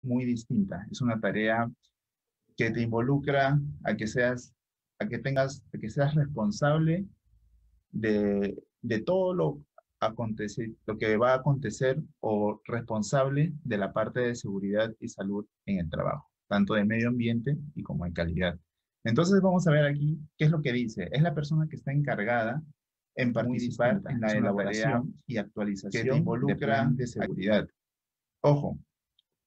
muy distinta. Es una tarea que te involucra a que seas, a que seas responsable de todo lo que va a acontecer o responsable de la parte de seguridad y salud en el trabajo, tanto de medio ambiente y como en calidad. Entonces vamos a ver aquí qué es lo que dice. Es la persona que está encargada en participar en la elaboración y actualización que involucra de plan de seguridad. Ojo,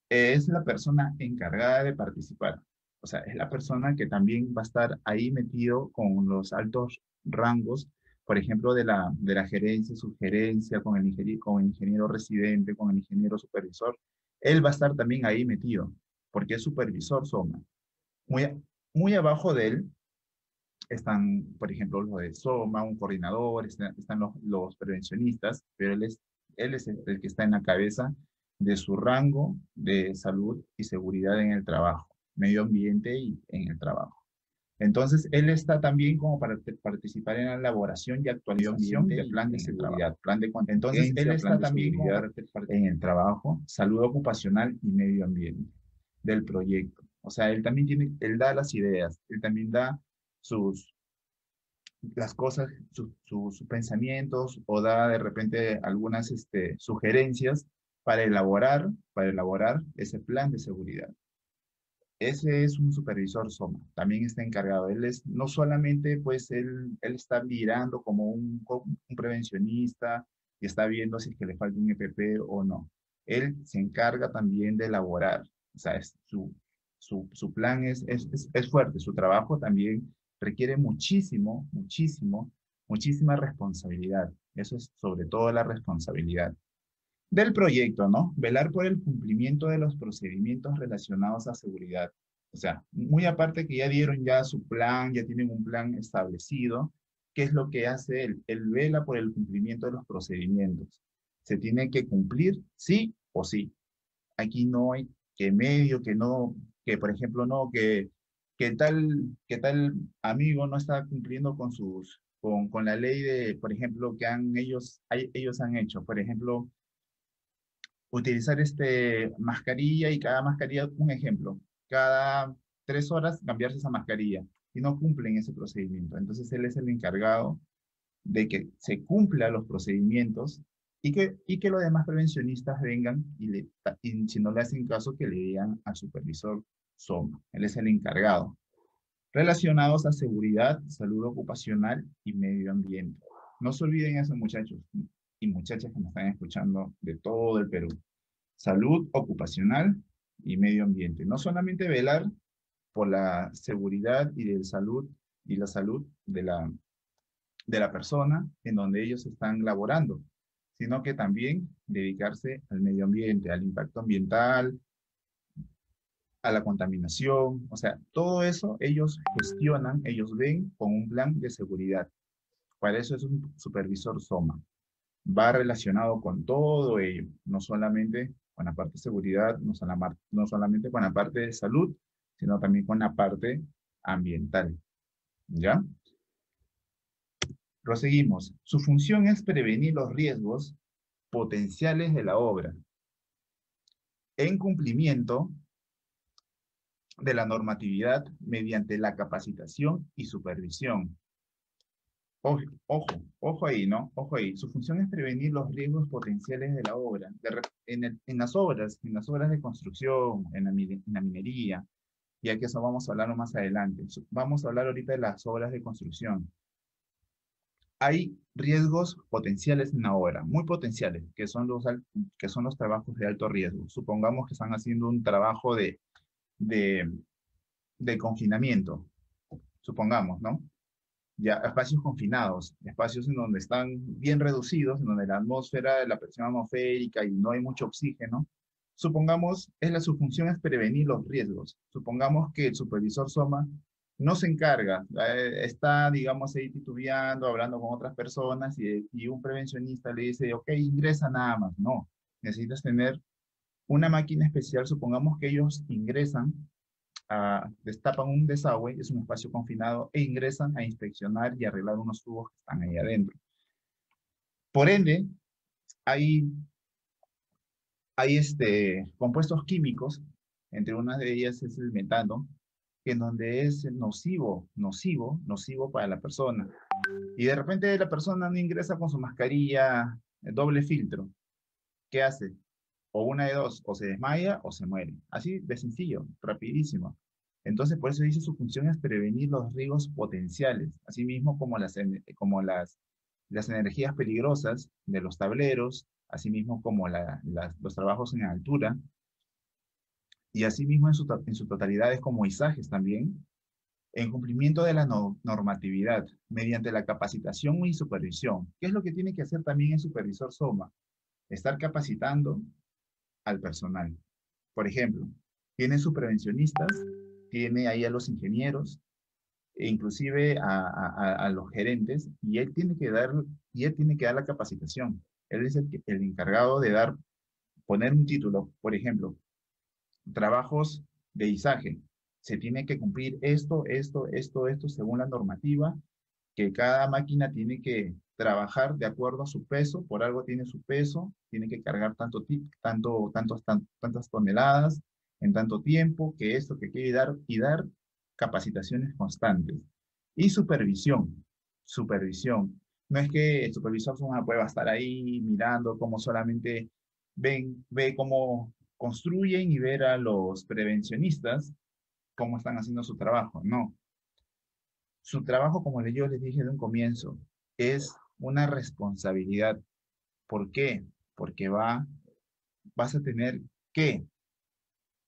es la persona encargada de participar. O sea, es la persona que también va a estar ahí metido con los altos rangos, por ejemplo, de la gerencia, sugerencia, con el ingeniero residente, con el ingeniero supervisor. Él va a estar también ahí metido, porque es supervisor SOMA. Muy abajo de él están, por ejemplo, los de SOMA, un coordinador, están los prevencionistas, pero él es el que está en la cabeza de su rango de salud y seguridad en el trabajo, medio ambiente y en el trabajo. Entonces, él está también como para participar en la elaboración y actualización del plan de seguridad, plan de contingencia. Entonces, él está también como para en el trabajo, salud ocupacional y medio ambiente del proyecto. O sea, él también él da las ideas, él también da sus, las cosas, sus pensamientos o da de repente algunas sugerencias para elaborar ese plan de seguridad. Ese es un supervisor SOMA, también está encargado. Él es, no solamente pues él está mirando como un prevencionista y está viendo si es que le falta un EPP o no. Él se encarga también de elaborar, o sea, su plan es fuerte, su trabajo también requiere muchísima responsabilidad. Eso es sobre todo la responsabilidad del proyecto, ¿no? Velar por el cumplimiento de los procedimientos relacionados a seguridad. O sea, muy aparte que ya dieron ya su plan, ya tienen un plan establecido, ¿qué es lo que hace él? Él vela por el cumplimiento de los procedimientos. Se tiene que cumplir sí o sí. Aquí no hay que medio, que no, que por ejemplo no, que tal amigo no está cumpliendo con con la ley de, por ejemplo, que ellos han hecho. Por ejemplo, utilizar mascarilla y cada mascarilla, un ejemplo, cada 3 horas cambiarse esa mascarilla y no cumplen ese procedimiento. Entonces él es el encargado de que se cumplan los procedimientos y que los demás prevencionistas vengan y si no le hacen caso, que le digan al supervisor SOMA. Él es el encargado. Relacionados a seguridad, salud ocupacional y medio ambiente. No se olviden eso, muchachos y muchachas que me están escuchando de todo el Perú. Salud ocupacional y medio ambiente. No solamente velar por la seguridad y la salud de la persona en donde ellos están laborando, sino que también dedicarse al medio ambiente, al impacto ambiental, a la contaminación, o sea, todo eso ellos gestionan, ellos ven con un plan de seguridad. Para eso es un supervisor SOMA. Va relacionado con todo ello, no solamente con la parte de seguridad, no solamente con la parte de salud, sino también con la parte ambiental. ¿Ya? Proseguimos. Su función es prevenir los riesgos potenciales de la obra en cumplimiento de la normatividad mediante la capacitación y supervisión. Ojo ahí, ¿no? Ojo ahí. Su función es prevenir los riesgos potenciales de la obra. En las obras de construcción, en la minería, ya que eso vamos a hablarlo más adelante. Vamos a hablar ahorita de las obras de construcción. Hay riesgos potenciales en la obra, muy potenciales, que son los trabajos de alto riesgo. Supongamos que están haciendo un trabajo de, de confinamiento, supongamos, ¿no? Ya espacios confinados, espacios en donde están bien reducidos, en donde la atmósfera, la presión atmosférica y no hay mucho oxígeno. Supongamos, su función es prevenir los riesgos. Supongamos que el supervisor SOMA no se encarga, está, digamos, ahí titubeando, hablando con otras personas y un prevencionista le dice, ok, ingresa nada más. No, necesitas tener una máquina especial. Supongamos que ellos ingresan destapan un desagüe, es un espacio confinado, e ingresan a inspeccionar y arreglar unos tubos que están ahí adentro. Por ende, hay compuestos químicos Entre unas de ellas es el metano, que en donde es nocivo para la persona. Y de repente la persona no ingresa con su mascarilla doble filtro. ¿Qué hace? O una de dos, o se desmaya o se muere. Así de sencillo, rapidísimo. Entonces, por eso dice su función es prevenir los riesgos potenciales, así mismo como las energías peligrosas de los tableros, así mismo como los trabajos en altura, y así mismo en su totalidad es como izajes también, en cumplimiento de la normatividad, mediante la capacitación y supervisión. ¿Qué es lo que tiene que hacer también el supervisor SOMA? Estar capacitando al personal. Por ejemplo, tiene sus prevencionistas, tiene ahí a los ingenieros, e inclusive a los gerentes, y él tiene que dar la capacitación. Él es el encargado de poner un título, por ejemplo, trabajos de izaje. Se tiene que cumplir esto, según la normativa, que cada máquina tiene que trabajar de acuerdo a su peso, por algo tiene su peso, tiene que cargar tantas toneladas en tanto tiempo, que esto, que quiere dar capacitaciones constantes. Y supervisión. No es que el supervisor pueda estar ahí mirando cómo solamente ve cómo construyen y ver a los prevencionistas cómo están haciendo su trabajo. No, su trabajo, como yo les dije de un comienzo, es una responsabilidad. ¿Por qué? Porque vas a tener que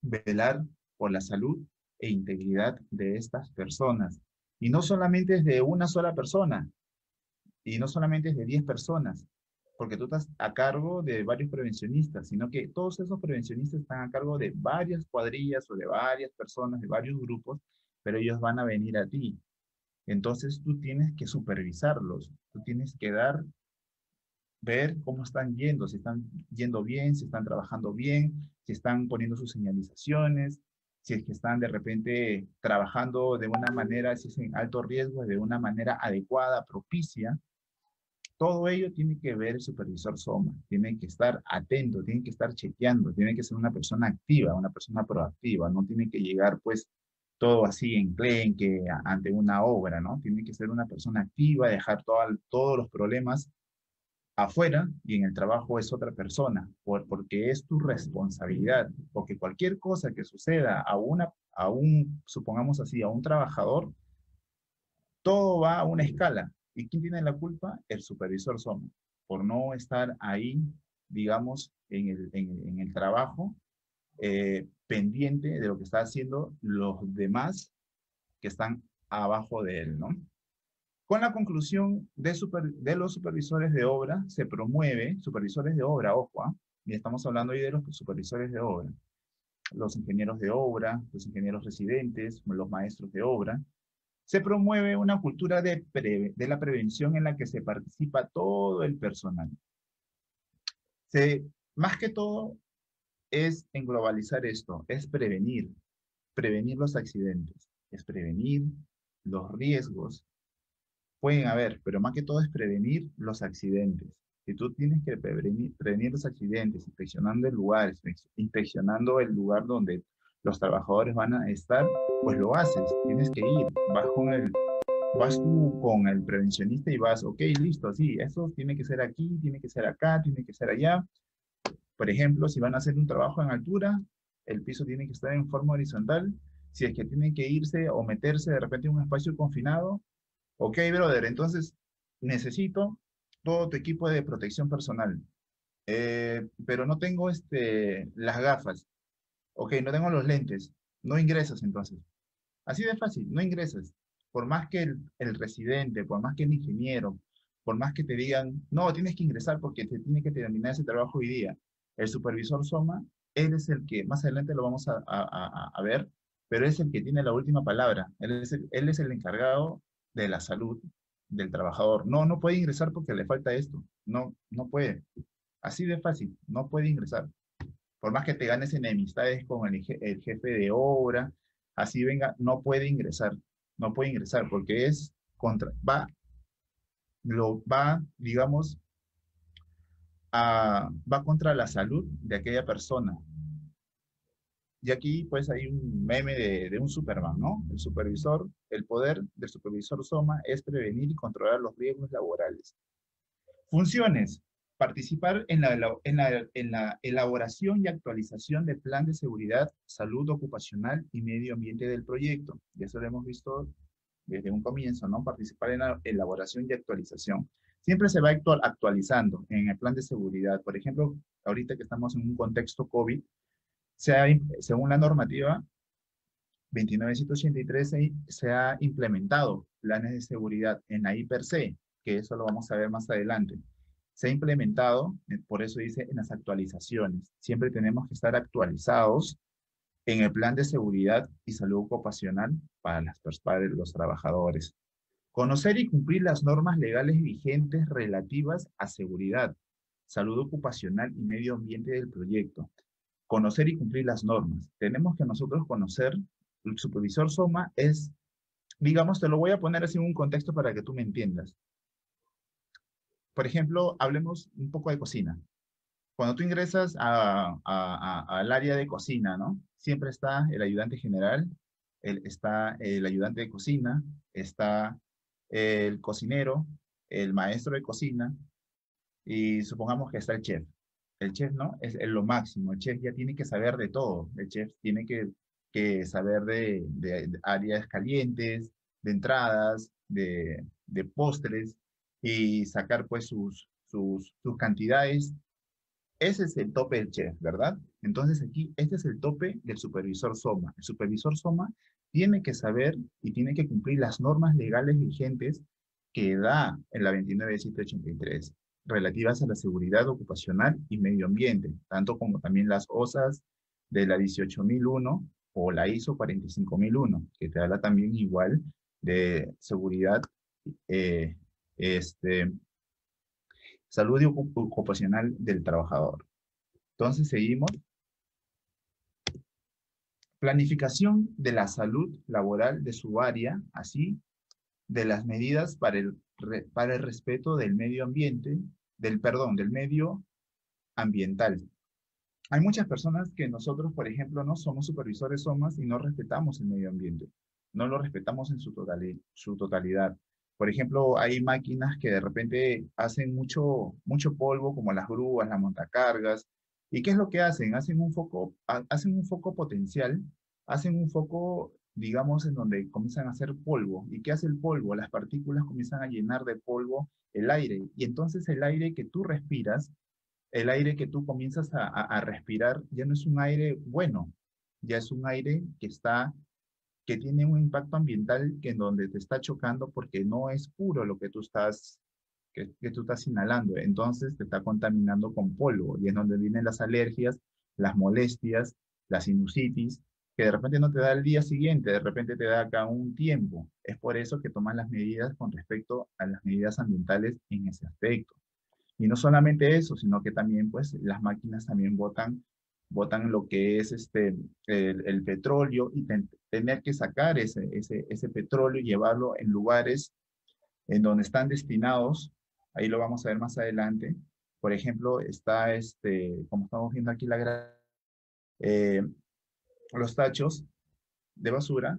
velar por la salud e integridad de estas personas. Y no solamente es de una sola persona, y no solamente es de 10 personas, porque tú estás a cargo de varios prevencionistas, sino que todos esos prevencionistas están a cargo de varias cuadrillas o de varias personas, de varios grupos, pero ellos van a venir a ti. Entonces tú tienes que supervisarlos, tú tienes que ver cómo están yendo, si están yendo bien, si están trabajando bien, si están poniendo sus señalizaciones, si es que están de repente trabajando de una manera, si es en alto riesgo, de una manera adecuada, propicia. Todo ello tiene que ver el supervisor SOMA, tiene que estar atento, tiene que estar chequeando, tiene que ser una persona activa, una persona proactiva, no tiene que llegar pues todo así enclenque ante una obra, ¿no? Tiene que ser una persona activa, dejar todos los problemas afuera y en el trabajo es otra persona, porque es tu responsabilidad, porque cualquier cosa que suceda supongamos así, a un trabajador, todo va a una escala. ¿Y quién tiene la culpa? El supervisor SOMA, por no estar ahí, digamos, en el trabajo, pendiente de lo que está haciendo los demás que están abajo de él, ¿no? Con la conclusión de los supervisores de obra, se promueve, supervisores de obra, ojo, y estamos hablando hoy de los supervisores de obra, los ingenieros de obra, los ingenieros residentes, los maestros de obra. Se promueve una cultura de la prevención en la que se participa todo el personal. Más que todo es en globalizar esto, es prevenir los accidentes, es prevenir los riesgos. Pueden haber, pero más que todo es prevenir los accidentes. Si tú tienes que prevenir los accidentes, inspeccionando el lugar donde los trabajadores van a estar, pues lo haces, tienes que ir, vas tú con el prevencionista y vas, ok, listo, sí, eso tiene que ser aquí, tiene que ser acá, tiene que ser allá. Por ejemplo, si van a hacer un trabajo en altura, el piso tiene que estar en forma horizontal. Si es que tienen que irse o meterse de repente en un espacio confinado, ok, brother, entonces necesito todo tu equipo de protección personal. Pero no tengo las gafas. Ok, no tengo los lentes. No ingresas entonces. Así de fácil, no ingresas. Por más que el residente, por más que el ingeniero, por más que te digan, no, tienes que ingresar porque te tiene que terminar ese trabajo hoy día. El supervisor SOMA, él es el que, más adelante lo vamos a ver, pero es el que tiene la última palabra. Él es el encargado de la salud del trabajador. No, no puede ingresar porque le falta esto. No, no puede. Así de fácil, no puede ingresar. Por más que te ganes enemistades con el jefe de obra, así venga, no puede ingresar. No puede ingresar porque digamos, va contra la salud de aquella persona. Y aquí pues hay un meme de un Superman, ¿no? El poder del supervisor SOMA es prevenir y controlar los riesgos laborales. Funciones. Participar en la elaboración y actualización del plan de seguridad, salud ocupacional y medio ambiente del proyecto. Y eso lo hemos visto desde un comienzo, ¿no? Participar en la elaboración y actualización. Siempre se va actualizando en el plan de seguridad. Por ejemplo, ahorita que estamos en un contexto COVID, según la normativa 29183 se ha implementado planes de seguridad en la I-per-C, que eso lo vamos a ver más adelante. Se ha implementado, por eso dice en las actualizaciones. Siempre tenemos que estar actualizados en el plan de seguridad y salud ocupacional para los trabajadores. Conocer y cumplir las normas legales vigentes relativas a seguridad, salud ocupacional y medio ambiente del proyecto. Conocer y cumplir las normas. Tenemos que nosotros conocer, el supervisor SOMA es, digamos, te lo voy a poner así en un contexto para que tú me entiendas. Por ejemplo, hablemos un poco de cocina. Cuando tú ingresas al área de cocina, ¿no? Siempre está el ayudante general, está el ayudante de cocina, está el cocinero, el maestro de cocina, y supongamos que está el chef. El chef, ¿no? Es lo máximo. El chef ya tiene que saber de todo. El chef tiene que saber de áreas calientes, de entradas, de postres, y sacar pues sus cantidades. Ese es el tope del chef, ¿verdad? Entonces aquí, este es el tope del supervisor SOMA. El supervisor SOMA tiene que saber y tiene que cumplir las normas legales vigentes que da en la 29783 relativas a la seguridad ocupacional y medio ambiente, tanto como también las OSAS de la 18001 o la ISO 45001, que te habla también igual de seguridad, eh, este, salud y ocupacional del trabajador. Entonces seguimos. Planificación de la salud laboral de su área, así de las medidas para el respeto del medio ambiente, del medio ambiental. Hay muchas personas que nosotros, por ejemplo, no somos supervisores SOMAS y no respetamos el medio ambiente. No lo respetamos en su totalidad. Por ejemplo, hay máquinas que de repente hacen mucho polvo, como las grúas, las montacargas. ¿Y qué es lo que hacen? Hacen un foco potencial, hacen un foco, digamos, en donde comienzan a hacer polvo. ¿Y qué hace el polvo? Las partículas comienzan a llenar de polvo el aire. Y entonces el aire que tú respiras, el aire que tú comienzas a respirar ya no es un aire bueno, ya es un aire que tiene un impacto ambiental que en donde te está chocando porque no es puro lo que tú estás inhalando. Entonces te está contaminando con polvo y es donde vienen las alergias, las molestias, la sinusitis, que de repente no te da el día siguiente, de repente te da acá un tiempo. Es por eso que toman las medidas con respecto a las medidas ambientales en ese aspecto. Y no solamente eso, sino que también pues las máquinas también botan lo que es el petróleo y tener que sacar ese petróleo y llevarlo en lugares en donde están destinados. Ahí lo vamos a ver más adelante. Por ejemplo, está como estamos viendo aquí eh, los tachos de basura,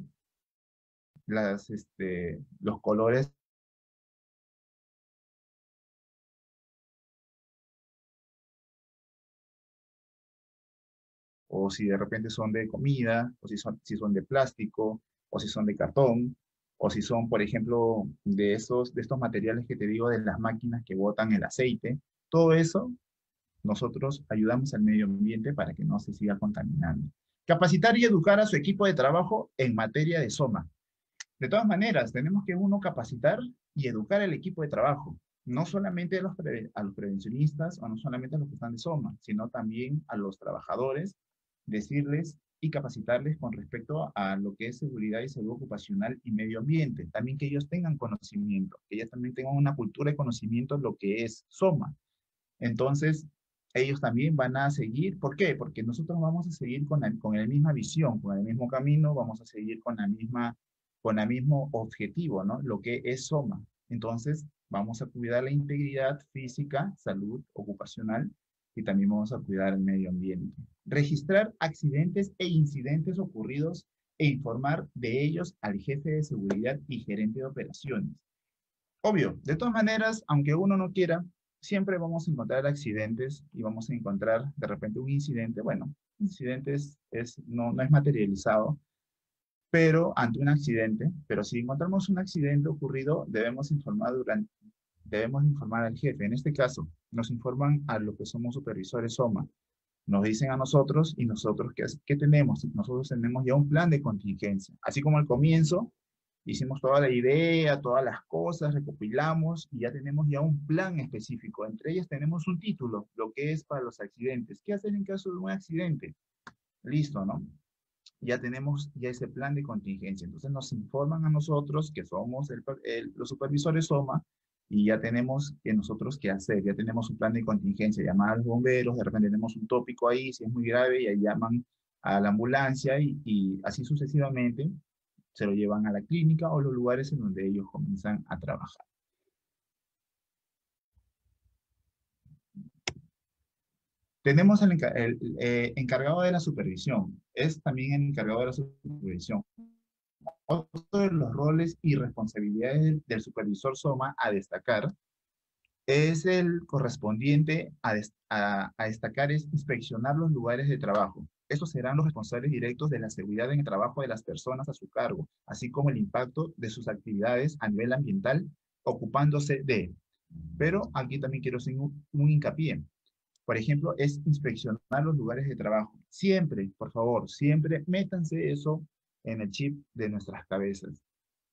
los colores, o si de repente son de comida, o si son de plástico, o si son de cartón, o si son, por ejemplo, de estos materiales que te digo, de las máquinas que botan el aceite. Todo eso, nosotros ayudamos al medio ambiente para que no se siga contaminando. Capacitar y educar a su equipo de trabajo en materia de SOMA. De todas maneras, tenemos que uno capacitar y educar al equipo de trabajo, no solamente a los prevencionistas o no solamente a los que están de SOMA, sino también a los trabajadores, decirles y capacitarles con respecto a lo que es seguridad y salud ocupacional y medio ambiente. También que ellos tengan conocimiento, que ellos también tengan una cultura de conocimiento de lo que es SOMA. Entonces, ellos también van a seguir. ¿Por qué? Porque nosotros vamos a seguir con la misma visión, con el mismo camino, vamos a seguir con el mismo objetivo, ¿no? Lo que es SOMA. Entonces, vamos a cuidar la integridad física, salud ocupacional y también vamos a cuidar el medio ambiente. Registrar accidentes e incidentes ocurridos e informar de ellos al jefe de seguridad y gerente de operaciones. Obvio, de todas maneras, aunque uno no quiera, siempre vamos a encontrar accidentes y vamos a encontrar de repente un incidente. Bueno, incidentes no es materializado, pero ante un accidente, pero si encontramos un accidente ocurrido, debemos informar al jefe. En este caso, nos informan a los que somos supervisores SOMA. Nos dicen a nosotros y nosotros, ¿qué tenemos? Nosotros tenemos ya un plan de contingencia. Así como al comienzo, hicimos toda la idea, todas las cosas, recopilamos y ya tenemos ya un plan específico. Entre ellas tenemos un título, lo que es para los accidentes. ¿Qué hacer en caso de un accidente? Listo, ¿no? Ya tenemos ya ese plan de contingencia. Entonces nos informan a nosotros que somos los supervisores SOMA y ya tenemos que nosotros qué hacer. Ya tenemos un plan de contingencia, llamar a los bomberos, de repente tenemos un tópico ahí, si es muy grave, ya llaman a la ambulancia y así sucesivamente se lo llevan a la clínica o los lugares en donde ellos comienzan a trabajar. Tenemos el encargado de la supervisión, es también el encargado de la supervisión. Otro de los roles y responsabilidades del supervisor SOMA a destacar es el correspondiente a destacar es inspeccionar los lugares de trabajo. Estos serán los responsables directos de la seguridad en el trabajo de las personas a su cargo, así como el impacto de sus actividades a nivel ambiental, ocupándose de. Pero aquí también quiero hacer un hincapié. Por ejemplo, es inspeccionar los lugares de trabajo. Siempre, por favor, siempre métanse eso en el chip de nuestras cabezas.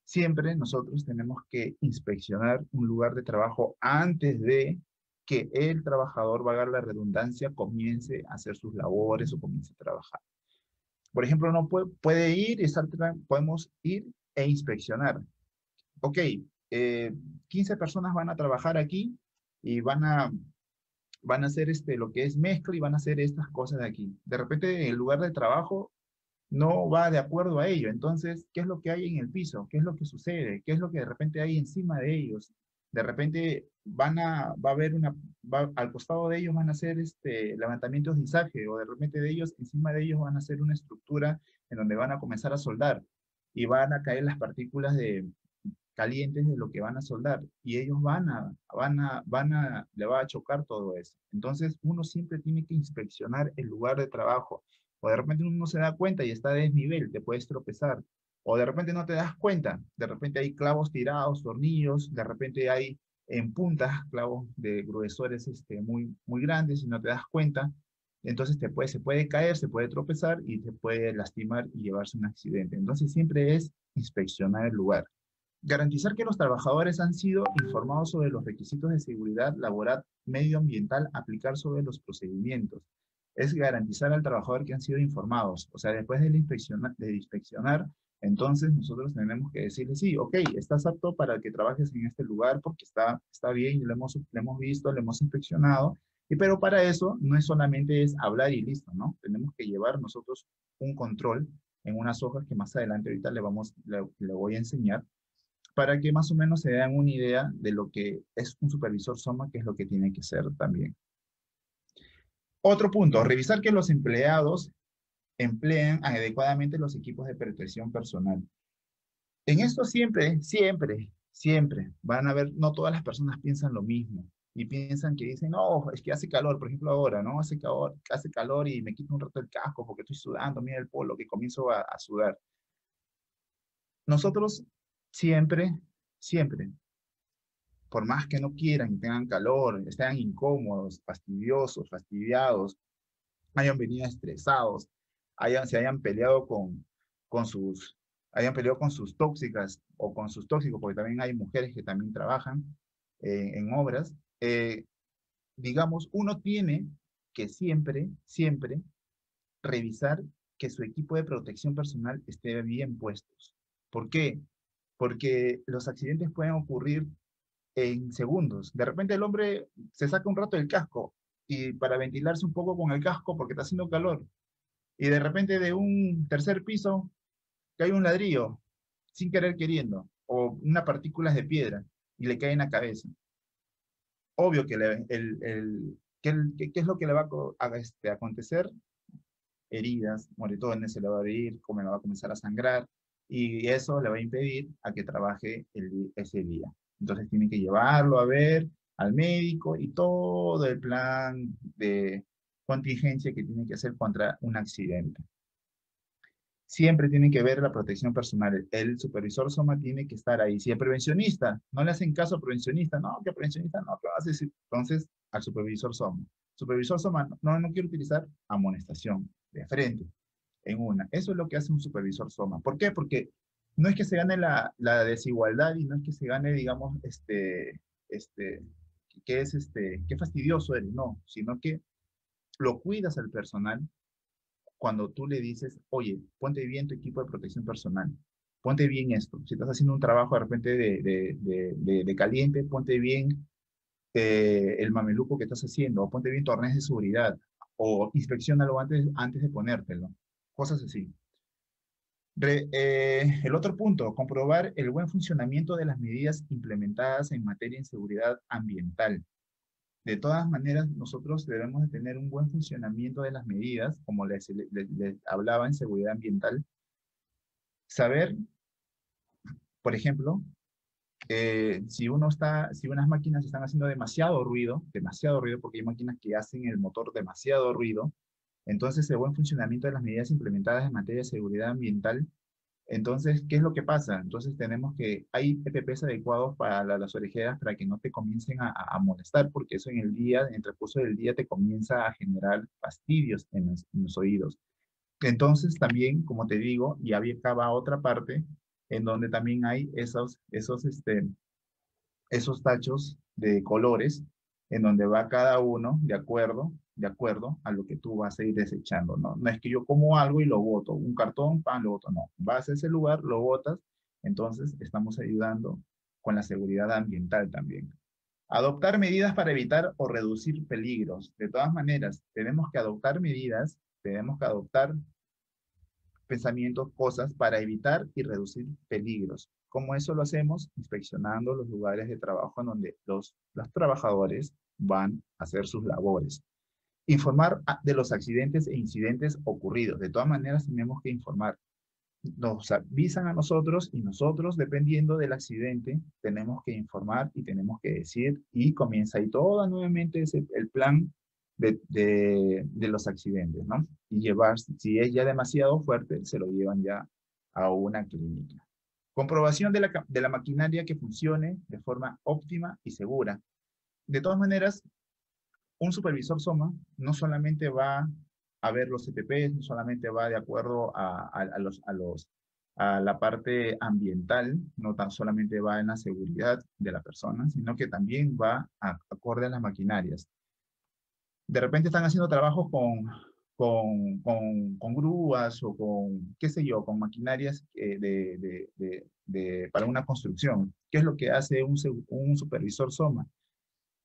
Siempre nosotros tenemos que inspeccionar un lugar de trabajo antes de que el trabajador, valga la redundancia, comience a hacer sus labores o comience a trabajar. Por ejemplo, no puede ir y podemos ir e inspeccionar. Ok, 15 personas van a trabajar aquí y van a hacer lo que es mezcla y van a hacer estas cosas de aquí. De repente, el lugar de trabajo no va de acuerdo a ello. Entonces, ¿qué es lo que hay en el piso? ¿Qué es lo que sucede? ¿Qué es lo que de repente hay encima de ellos? De repente va a haber al costado de ellos van a hacer levantamientos de izaje, o de repente encima de ellos van a hacer una estructura en donde van a comenzar a soldar y van a caer las partículas calientes de lo que van a soldar y ellos le va a chocar todo eso. Entonces, uno siempre tiene que inspeccionar el lugar de trabajo. O de repente uno no se da cuenta y está a desnivel, te puedes tropezar. O de repente no te das cuenta, de repente hay clavos tirados, tornillos, de repente hay en puntas clavos de gruesores muy, muy grandes y no te das cuenta. Entonces se puede caer, se puede tropezar y te puede lastimar y llevarse un accidente. Entonces siempre es inspeccionar el lugar. Garantizar que los trabajadores han sido informados sobre los requisitos de seguridad laboral medioambiental, aplicar sobre los procedimientos. Es garantizar al trabajador que han sido informados. O sea, después de inspeccionar, entonces nosotros tenemos que decirle, sí, ok, estás apto para que trabajes en este lugar porque está bien, lo hemos visto, lo hemos inspeccionado. Pero para eso no es solamente es hablar y listo, ¿no? Tenemos que llevar nosotros un control en unas hojas que más adelante ahorita le voy a enseñar para que más o menos se den una idea de lo que es un supervisor SOMA, que es lo que tiene que ser también. Otro punto, revisar que los empleados empleen adecuadamente los equipos de protección personal. En esto siempre van a ver, no todas las personas piensan lo mismo y piensan que dicen, no, es que hace calor, por ejemplo ahora, ¿no? Hace calor y me quito un rato el casco porque estoy sudando, mira el polo que comienzo a sudar. Nosotros siempre, por más que no quieran y tengan calor, estén incómodos, fastidiosos, fastidiados, hayan venido estresados, se con sus, hayan peleado con sus tóxicas o con sus tóxicos, porque también hay mujeres que también trabajan en obras, digamos, uno tiene que siempre revisar que su equipo de protección personal esté bien puestos. ¿Por qué? Porque los accidentes pueden ocurrir en segundos. De repente el hombre se saca un rato el casco y para ventilarse un poco con el casco porque está haciendo calor. Y de repente de un tercer piso cae un ladrillo sin querer queriendo o unas partículas de piedra y le cae en la cabeza. Obvio que ¿Qué es lo que le va a acontecer? Heridas, moretones, se le va a abrir, como le va a comenzar a sangrar, y eso le va a impedir a que trabaje ese día. Entonces tienen que llevarlo a ver al médico y todo el plan de contingencia que tiene que hacer contra un accidente. Siempre tienen que ver la protección personal. El supervisor SOMA tiene que estar ahí. Si el prevencionista, no le hacen caso al prevencionista, no, que prevencionista no, ¿qué vas a decir? Entonces, al supervisor SOMA. Supervisor SOMA, no quiero utilizar amonestación de frente en una. Eso es lo que hace un supervisor SOMA. ¿Por qué? Porque no es que se gane la desigualdad y no es que se gane, digamos, qué fastidioso eres, no, sino que lo cuidas al personal cuando tú le dices, oye, ponte bien tu equipo de protección personal, ponte bien esto. Si estás haciendo un trabajo de repente de caliente, ponte bien el mameluco que estás haciendo, o ponte bien tu arnés de seguridad, o inspeccionalo antes de ponértelo. Cosas así. El otro punto, comprobar el buen funcionamiento de las medidas implementadas en materia de seguridad ambiental. De todas maneras, nosotros debemos de tener un buen funcionamiento de las medidas, como les hablaba en seguridad ambiental. Saber, por ejemplo, si unas máquinas están haciendo demasiado ruido, porque hay máquinas que hacen el motor demasiado ruido, entonces el buen funcionamiento de las medidas implementadas en materia de seguridad ambiental. Entonces, ¿qué es lo que pasa? Entonces hay PPPs adecuados para las orejeras para que no te comiencen a molestar, porque eso en el transcurso del día te comienza a generar fastidios en los oídos. Entonces, también, como te digo, y había acaba otra parte en donde también hay esos tachos de colores en donde va cada uno de acuerdo a lo que tú vas a ir desechando, ¿no? No es que yo como algo y lo boto, un cartón, pan, lo boto, no. Vas a ese lugar, lo botas, entonces estamos ayudando con la seguridad ambiental también. Adoptar medidas para evitar o reducir peligros. De todas maneras, tenemos que adoptar medidas, tenemos que adoptar pensamientos, cosas para evitar y reducir peligros. ¿Cómo eso lo hacemos? Inspeccionando los lugares de trabajo en donde los trabajadores van a hacer sus labores. Informar de los accidentes e incidentes ocurridos. De todas maneras, tenemos que informar. Nos avisan a nosotros y nosotros, dependiendo del accidente, tenemos que informar y tenemos que decir, y comienza ahí todo nuevamente el plan de los accidentes, ¿no? Y llevar, si es ya demasiado fuerte, se lo llevan ya a una clínica. Comprobación de la maquinaria que funcione de forma óptima y segura. De todas maneras, un supervisor SOMA no solamente va a ver los CTPs, no solamente va de acuerdo a la parte ambiental, no tan solamente va en la seguridad de la persona, sino que también va acorde a las maquinarias. De repente están haciendo trabajos con grúas o con, qué sé yo, con maquinarias para una construcción. ¿Qué es lo que hace un supervisor SOMA?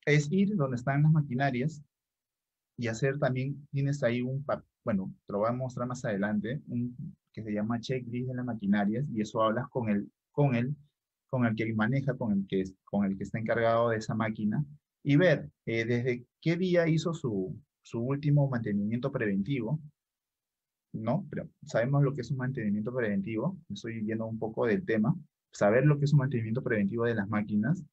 Es ir donde están las maquinarias y hacer también, tienes ahí bueno, te lo voy a mostrar más adelante, que se llama checklist de las maquinarias, y eso hablas con el que maneja, con el que está encargado de esa máquina, y ver desde qué día hizo su último mantenimiento preventivo, ¿no? Pero sabemos lo que es un mantenimiento preventivo, estoy yendo un poco del tema, saber lo que es un mantenimiento preventivo de las máquinas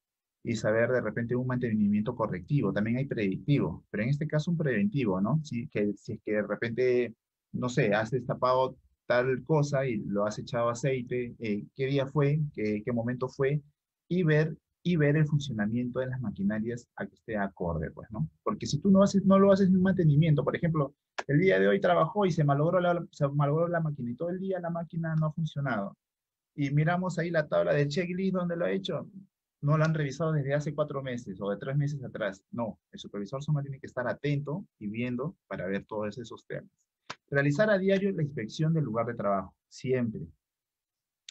y saber de repente un mantenimiento correctivo. También hay predictivo, pero en este caso un preventivo, ¿no? Si es que de repente, no sé, has destapado tal cosa y lo has echado aceite, qué día fue, qué momento fue, y ver, y ver el funcionamiento de las maquinarias a que esté acorde, pues, ¿no? Porque si tú no lo haces en un mantenimiento, por ejemplo, el día de hoy trabajó y se malogró la máquina y todo el día la máquina no ha funcionado. Y miramos ahí la tabla de checklist donde lo ha hecho. No lo han revisado desde hace 4 meses o de 3 meses atrás. No, el supervisor solo tiene que estar atento y viendo para ver todos esos temas. Realizar a diario la inspección del lugar de trabajo. Siempre.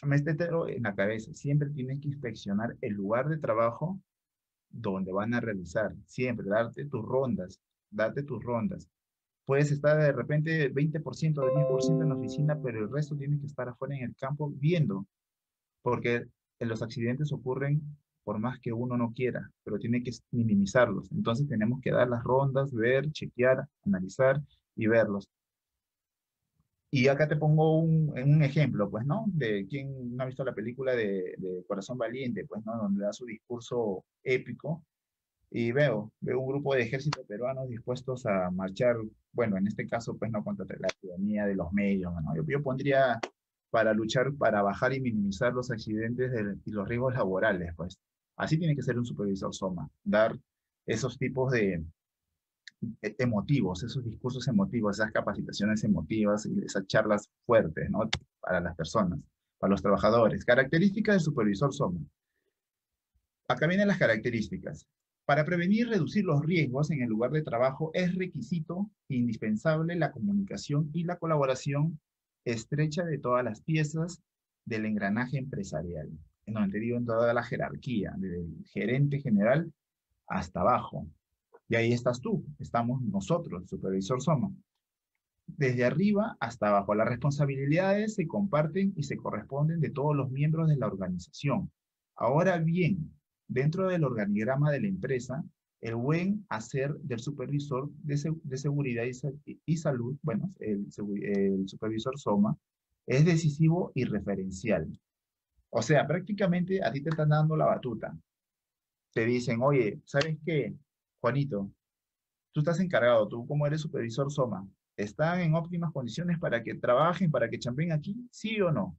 Métetelo en la cabeza. Siempre tienes que inspeccionar el lugar de trabajo donde van a realizar. Siempre, darte tus rondas. Date tus rondas. Puedes estar de repente 20% de 10% en la oficina, pero el resto tiene que estar afuera en el campo viendo, porque los accidentes ocurren por más que uno no quiera, pero tiene que minimizarlos. Entonces tenemos que dar las rondas, ver, chequear, analizar y verlos. Y acá te pongo un ejemplo, pues, ¿no? De quien no ha visto la película de Corazón Valiente, pues, ¿no? Donde da su discurso épico y veo un grupo de ejércitos peruanos dispuestos a marchar, bueno, en este caso, pues, no contra la tiranía de los medios, ¿no? Yo pondría para luchar, para bajar y minimizar los accidentes y los riesgos laborales, pues. Así tiene que ser un supervisor SOMA, dar esos tipos de emotivos, esos discursos emotivos, esas capacitaciones emotivas y esas charlas fuertes, ¿no? Para las personas, para los trabajadores. Características del supervisor SOMA. Acá vienen las características. Para prevenir y reducir los riesgos en el lugar de trabajo es requisito indispensable la comunicación y la colaboración estrecha de todas las piezas del engranaje empresarial, en donde te digo en toda la jerarquía, desde el gerente general hasta abajo. Y ahí estás tú, estamos nosotros, el supervisor SOMA. Desde arriba hasta abajo, las responsabilidades se comparten y se corresponden de todos los miembros de la organización. Ahora bien, dentro del organigrama de la empresa, el buen hacer del supervisor de seguridad y salud, bueno, el supervisor SOMA, es decisivo y referencial. O sea, prácticamente a ti te están dando la batuta. Te dicen, oye, ¿sabes qué, Juanito? Tú estás encargado, tú como eres supervisor SOMA, ¿están en óptimas condiciones para que trabajen, para que chambeen aquí? ¿Sí o no?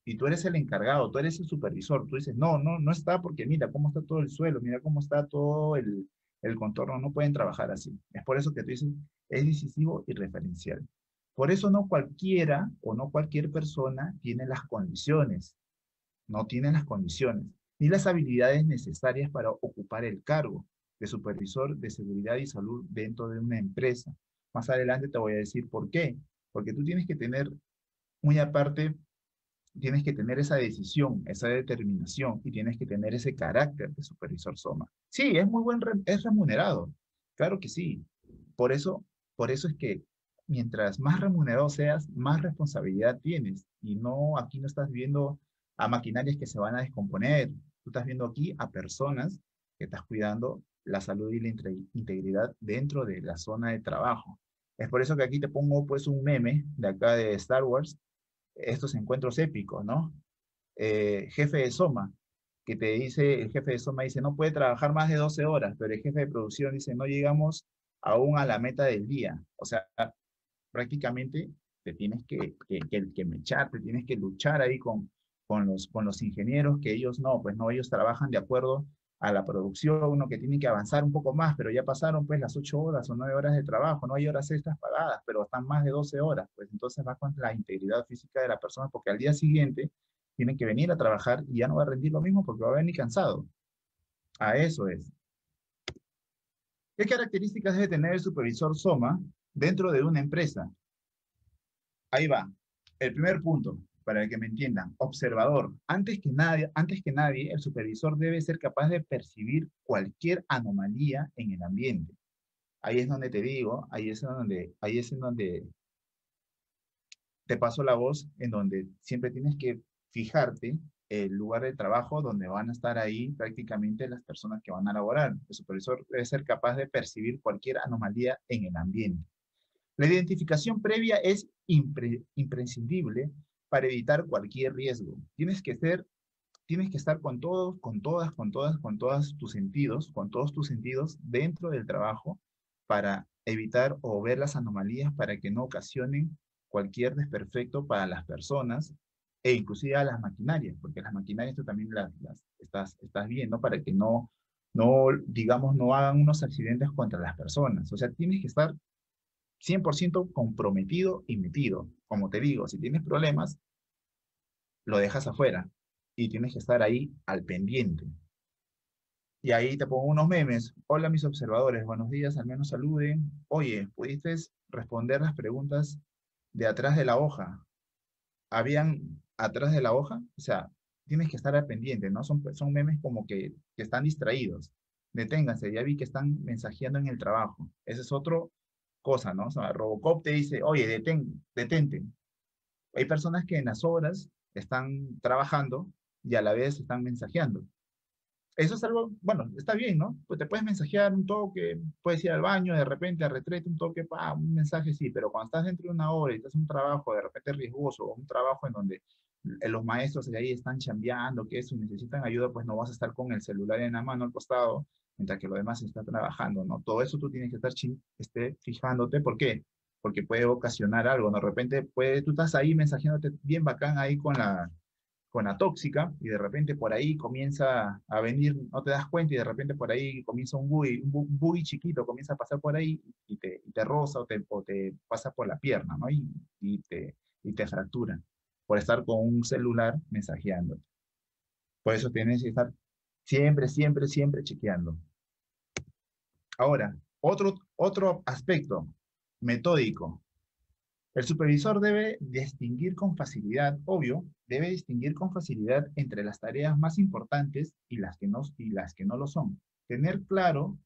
Y tú eres el encargado, tú eres el supervisor. Tú dices, no, no, no está porque mira cómo está todo el suelo, mira cómo está todo el contorno, no pueden trabajar así. Es por eso que tú dices, es decisivo y referencial. Por eso no cualquiera o no cualquier persona tiene las condiciones, no tiene las condiciones ni las habilidades necesarias para ocupar el cargo de supervisor de seguridad y salud dentro de una empresa. Más adelante te voy a decir por qué. Porque tú tienes que tener, muy aparte, tienes que tener esa decisión, esa determinación y tienes que tener ese carácter de supervisor SOMA. Sí, es muy es remunerado, claro que sí. Por eso, por eso es que mientras más remunerado seas, más responsabilidad tienes. Y no, aquí no estás viendo a maquinarias que se van a descomponer. Tú estás viendo aquí a personas que estás cuidando la salud y la integridad dentro de la zona de trabajo. Es por eso que aquí te pongo pues un meme de acá de Star Wars, estos encuentros épicos, ¿no? Jefe de Soma, que te dice, el jefe de Soma dice, no puede trabajar más de 12 horas, pero el jefe de producción dice, no llegamos aún a la meta del día. O sea, prácticamente te tienes que mechar, te tienes que luchar ahí con los ingenieros, que ellos no, pues no, ellos trabajan de acuerdo a la producción, uno que tiene que avanzar un poco más, pero ya pasaron pues las 8 horas o 9 horas de trabajo, no hay horas extras pagadas, pero están más de 12 horas, pues entonces va contra la integridad física de la persona, porque al día siguiente tiene que venir a trabajar y ya no va a rendir lo mismo porque va a venir cansado. A eso es. ¿Qué características debe tener el supervisor SOMA dentro de una empresa? Ahí va. El primer punto, para que me entiendan, observador. Antes que nadie, el supervisor debe ser capaz de percibir cualquier anomalía en el ambiente. Ahí es donde te digo, ahí es en donde te paso la voz, en donde siempre tienes que fijarte el lugar de trabajo donde van a estar ahí prácticamente las personas que van a laborar. El supervisor debe ser capaz de percibir cualquier anomalía en el ambiente. La identificación previa es imprescindible para evitar cualquier riesgo. Tienes que estar con todos, con todos tus sentidos dentro del trabajo para evitar o ver las anomalías para que no ocasionen cualquier desperfecto para las personas e inclusive a las maquinarias, porque las maquinarias tú también estás viendo para que no, digamos, no hagan unos accidentes contra las personas. O sea, tienes que estar 100% comprometido y metido. Como te digo, si tienes problemas, lo dejas afuera y tienes que estar ahí al pendiente. Y ahí te pongo unos memes. Hola mis observadores, buenos días, al menos saluden. Oye, ¿pudiste responder las preguntas de atrás de la hoja? ¿Habían atrás de la hoja? O sea, tienes que estar al pendiente, ¿no? Son memes como que están distraídos. Deténganse, ya vi que están mensajeando en el trabajo. Esa es otra cosa, ¿no? O sea, Robocop te dice, oye, detente. Hay personas que en las horas están trabajando y a la vez están mensajeando. Eso es algo, bueno, está bien, ¿no? Pues te puedes mensajear un toque, puedes ir al baño, de repente a retrete, un toque, pa, un mensaje, sí, pero cuando estás dentro de una hora y estás en un trabajo de repente riesgoso, o un trabajo en donde los maestros de ahí están chambeando, que eso, y necesitan ayuda, pues no vas a estar con el celular en la mano al costado, mientras que lo demás está trabajando, ¿no? Todo eso tú tienes que estar fijándote, ¿por qué? Porque puede ocasionar algo, ¿no? De repente tú estás ahí mensajeándote bien bacán ahí con la tóxica y de repente por ahí comienza a venir, no te das cuenta y de repente por ahí comienza un buggy chiquito, comienza a pasar por ahí y te roza o te pasa por la pierna, ¿no? Y te fractura por estar con un celular mensajeando. Por eso tienes que estar siempre, siempre, siempre chequeando. Ahora, otro aspecto metódico. El supervisor debe distinguir con facilidad, obvio, debe distinguir con facilidad entre las tareas más importantes y las que no lo son. Tener claro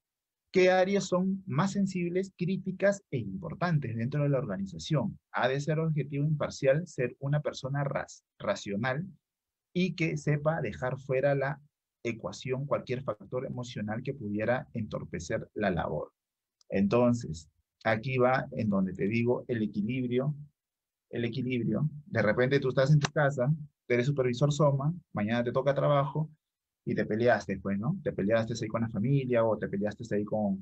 qué áreas son más sensibles, críticas e importantes dentro de la organización. Ha de ser objetivo imparcial, ser una persona racional y que sepa dejar fuera la ecuación cualquier factor emocional que pudiera entorpecer la labor. Entonces, aquí va en donde te digo el equilibrio. De repente tú estás en tu casa, tú eres supervisor SOMA, mañana te toca trabajo y te peleaste, pues, ¿no? Te peleaste ahí con la familia o te peleaste ahí con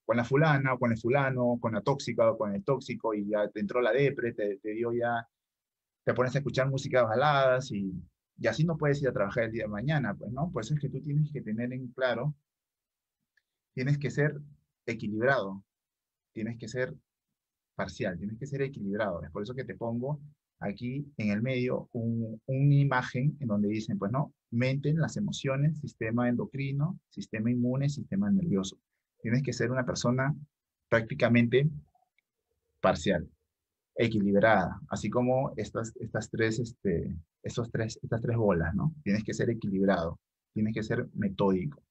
la fulana o con el fulano, con la tóxica o con el tóxico y ya te entró la depre, te dio ya, te pones a escuchar música baladas y así no puedes ir a trabajar el día de mañana, pues, ¿no? Pues es que tú tienes que tener en claro, tienes que ser equilibrado, tienes que ser parcial, tienes que ser equilibrado. Es por eso que te pongo aquí en el medio una imagen en donde dicen, pues no, mente, las emociones, sistema endocrino, sistema inmune, sistema nervioso. Tienes que ser una persona prácticamente parcial, equilibrada, así como estas tres bolas, ¿no? Tienes que ser equilibrado, tienes que ser metódico.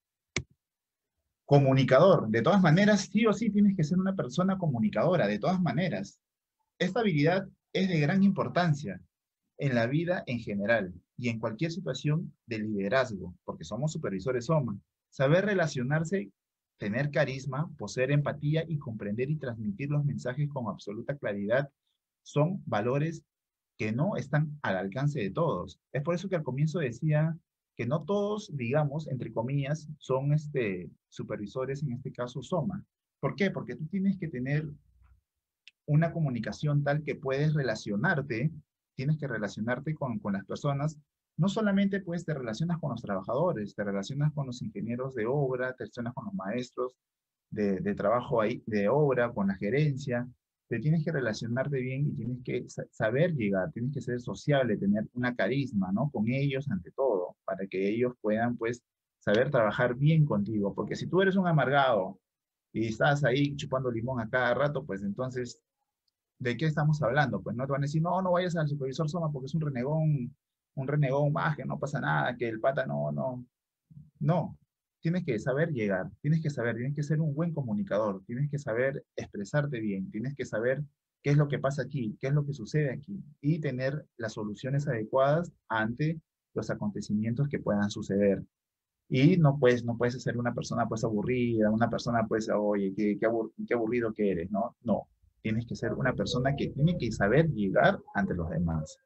Comunicador, de todas maneras, sí o sí tienes que ser una persona comunicadora, de todas maneras. Esta habilidad es de gran importancia en la vida en general y en cualquier situación de liderazgo, porque somos supervisores SOMA. Saber relacionarse, tener carisma, poseer empatía y comprender y transmitir los mensajes con absoluta claridad son valores que no están al alcance de todos. Es por eso que al comienzo decía que no todos, digamos, entre comillas, son supervisores, en este caso SOMA. ¿Por qué? Porque tú tienes que tener una comunicación tal que puedes relacionarte, tienes que relacionarte con las personas, no solamente pues te relacionas con los trabajadores, te relacionas con los ingenieros de obra, te relacionas con los maestros de trabajo ahí, de obra, con la gerencia, te tienes que relacionarte bien y tienes que saber llegar, tienes que ser sociable, tener una carisma, ¿no? Con ellos ante todo, para que ellos puedan pues saber trabajar bien contigo, porque si tú eres un amargado y estás ahí chupando limón a cada rato, pues entonces ¿de qué estamos hablando? Pues no te van a decir, no, no vayas al supervisor Soma porque es un renegón más, que no pasa nada, que el pata no, no. No, tienes que saber llegar, tienes que ser un buen comunicador, tienes que saber expresarte bien, tienes que saber qué es lo que pasa aquí, qué es lo que sucede aquí y tener las soluciones adecuadas ante los acontecimientos que puedan suceder. Y no puedes ser una persona pues aburrida, una persona pues, oye, qué aburrido que eres, ¿no? No, tienes que ser una persona que tiene que saber llegar ante los demás.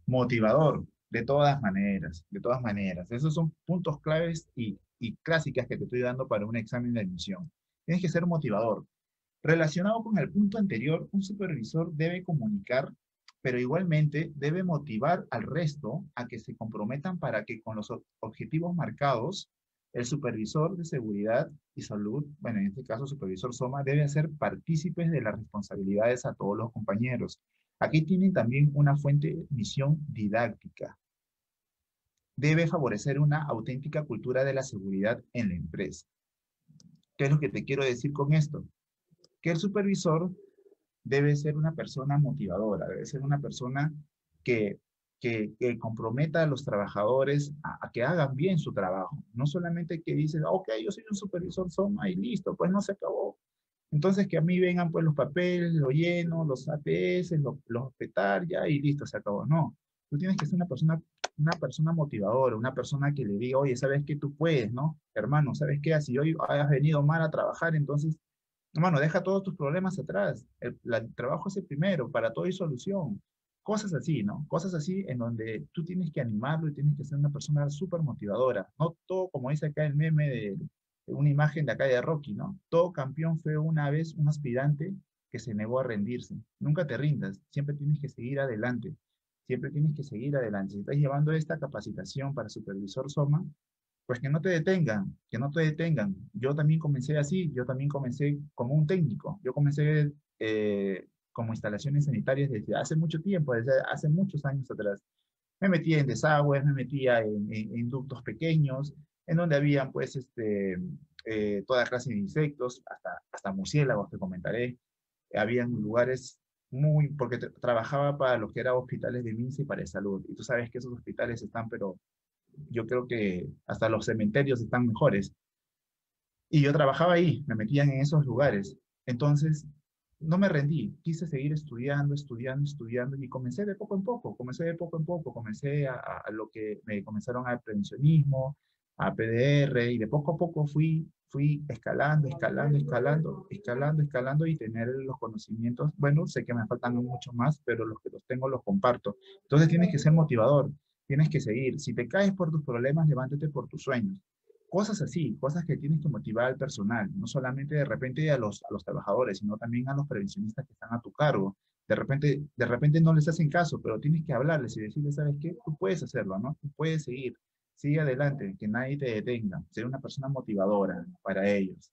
Motivador, de todas maneras, de todas maneras. Esos son puntos claves y clásicas que te estoy dando para un examen de admisión. Tienes que ser motivador. Relacionado con el punto anterior, un supervisor debe comunicar, pero igualmente debe motivar al resto a que se comprometan para que con los objetivos marcados, el supervisor de seguridad y salud, bueno, en este caso supervisor SOMA, debe hacer partícipes de las responsabilidades a todos los compañeros. Aquí tienen también una fuente de misión didáctica. Debe favorecer una auténtica cultura de la seguridad en la empresa. ¿Qué es lo que te quiero decir con esto? Que el supervisor debe ser una persona motivadora, debe ser una persona que, que comprometa a los trabajadores a que hagan bien su trabajo. No solamente que dice, ok, yo soy un supervisor SOMA y listo, pues no se acabó. Entonces que a mí vengan pues los papeles, lo lleno, los ATS, los petar ya y listo, se acabó. No, tú tienes que ser una persona una persona motivadora, una persona que le diga, oye, ¿sabes qué? Tú puedes, ¿no? Hermano, ¿sabes qué? Si hoy has venido mal a trabajar, entonces, hermano, deja todos tus problemas atrás. El trabajo es el primero, para todo hay solución. Cosas así, ¿no? Cosas así en donde tú tienes que animarlo y tienes que ser una persona súper motivadora. No todo, como dice acá el meme de una imagen de acá de Rocky, ¿no? Todo campeón fue una vez un aspirante que se negó a rendirse. Nunca te rindas, siempre tienes que seguir adelante. Siempre tienes que seguir adelante. Si estás llevando esta capacitación para supervisor SOMA, pues que no te detengan, que no te detengan. Yo también comencé así, yo también comencé como un técnico. Yo comencé como instalaciones sanitarias desde hace mucho tiempo, desde hace muchos años atrás. Me metía en desagües, me metía en ductos pequeños, en donde habían pues toda clase de insectos, hasta murciélagos, te comentaré. Habían lugares porque trabajaba para lo que eran hospitales de MINSA y para de salud. Y tú sabes que esos hospitales están, pero yo creo que hasta los cementerios están mejores. Y yo trabajaba ahí, me metían en esos lugares. Entonces, no me rendí, quise seguir estudiando, estudiando, estudiando y comencé de poco en poco, comencé de poco en poco, comencé a lo que me comenzaron al prevencionismo, a PDR y de poco a poco fui escalando, escalando, escalando, escalando, escalando y tener los conocimientos. Bueno, sé que me faltan mucho más, pero los que los tengo los comparto. Entonces tienes que ser motivador, tienes que seguir. Si te caes por tus problemas, levántate por tus sueños. Cosas así, cosas que tienes que motivar al personal, no solamente de repente a los trabajadores, sino también a los prevencionistas que están a tu cargo. De repente no les hacen caso, pero tienes que hablarles y decirles, ¿sabes qué? Tú puedes hacerlo, ¿no? Tú puedes seguir, sigue adelante, que nadie te detenga, ser una persona motivadora para ellos.